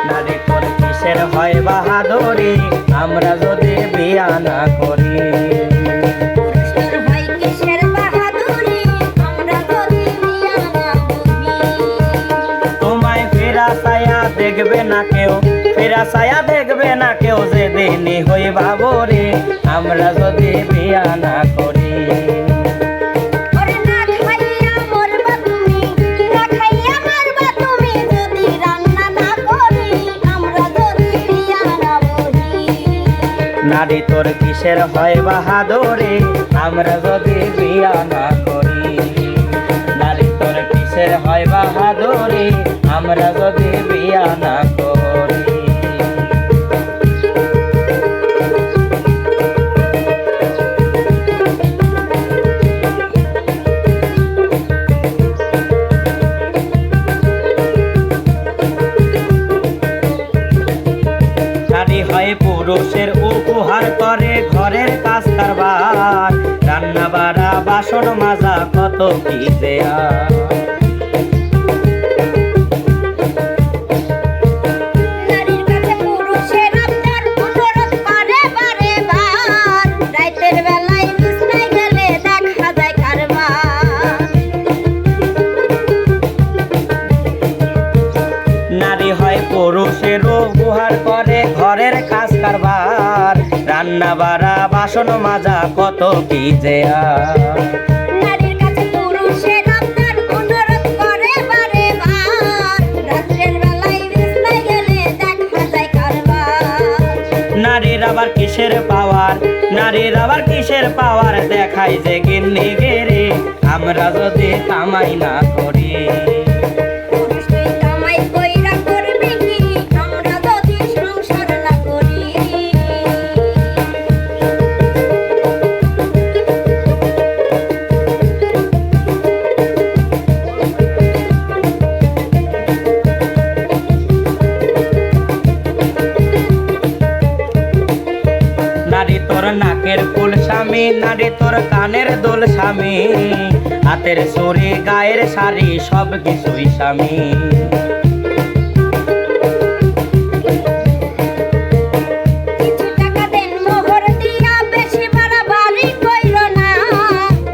নারী তোর কিসের হয় বাহাদুরি আমরা যদি বিয়া না করি। তোমায় ফেরা ছায়া দেখবে না কেউ, ফেরা ছায়া দেখবে না কেউ যেদিনই হই বাবরে আমরা যদি বিয়া না করি। নারী তোর কিসের হয় বাহাদুরি আমরা যদি বিয়া না করি। নারী তোর কিসের হয় বাহাদুরি আমরা যদি বিয়া না করি। নারী হয় পুরুষের উপহার করে ঘরের কাজ কারবার, রান্না বাড়া বাসন মাজা কত কি দেয়া। নারী হয় পুরুষের উপহার করে ঘরের কাজ কারবার, রান্না বাড়া বাসন মাজা কত কি দেয়া। নারীর কাছে পুরুষের আবদার অনুরোধ করে বারে বার, রাতের বেলায় বিছনায় গেলে দেখা যায় কারবার। নারীর আবার কিসের পাওয়ার, নারীর আবার কিসের পাওয়ার দেখায় যে গিন্নি গেরে আমরা যদি কামাই না করি। নারী তোর নাকের ফুল স্বামী, নারী তোর কানের দোল স্বামী, হাতের ছড়ি গায়ের শাড়ি সব কিছুই স্বামী। কিছু টাকা দেন মোহর দিয়া, বেশি বাড়াবাড়ি কইর না,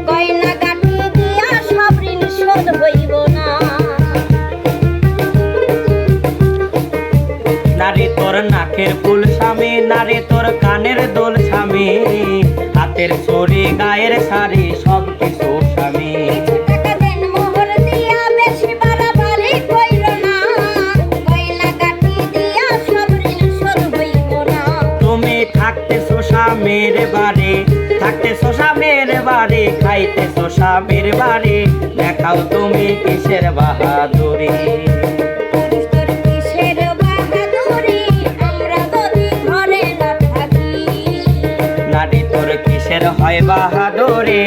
গয়না গাঁটি দিয়া সব ঋণ শোধ হইব না। নারী তোর নাকের ফুল স্বামী, নারী তোর কানের দোল স্বামী, হাতের ছড়ি গায়ের শাড়ি সব কিছু স্বামী। কিছু টাকা দেন মোহর দিয়া, বেশি বাড়াবাড়ি কইর না, গয়না গাঁটি দিয়া সব ঋণ শোধ হইব না। তুমি থাকতেছো স্বামীর বাড়ি, থাকতেছো স্বামীর বাড়ি, খাইতেছো স্বামীর বাড়ি, দেখাও তুমি কিসের বাহাদুরি। পুরুষ তোর কিসের বাহাদুরি আমরা যদি ঘরে না থাকি। নারী তোর কিসের হয় বাহাদুরি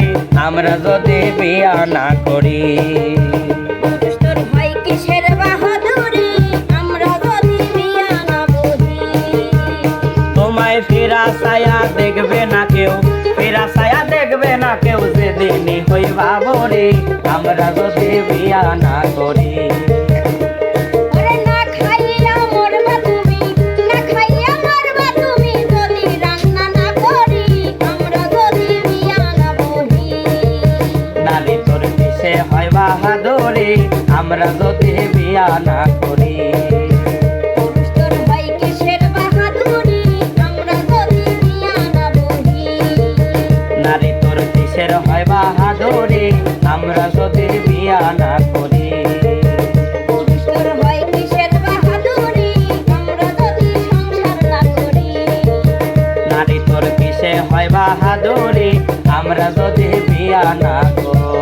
আমরা যদি বিয়া না করি। পুরুষ তোর হয় কিসের বাহাদুরি আমরা যদি বিয়া না বহি। তোমায় ফেরা ছায়া দেখবে না কেউ, ফেরা ছায়া দেখবে না কেউ যেদিনই হই বাবরে আমরা যদি বিয়া না করি। ওরে না খাইয়া মরবা তুমি, না খাইয়া মরবা তুমি যদি রান্না না করি আমরা যদি বিয়া না বহি। নারী তোর কিসে হয় বাহাদুরি আমরা যদি বিয়া না করি। পুরুষ তোর হয় কিসের বাহাদুরি আমরা যদি বিয়া না বহি। নারী তোর কিসের হয় বাহাদুরি আমরা যদি বিয়া না করি। পুরুষ তোর হয় কিসের বাহাদুরি আমরা যদি সংসার না করি। নারী তোর কিসে হয় বাহাদুরি আমরা যদি বিয়া না করি।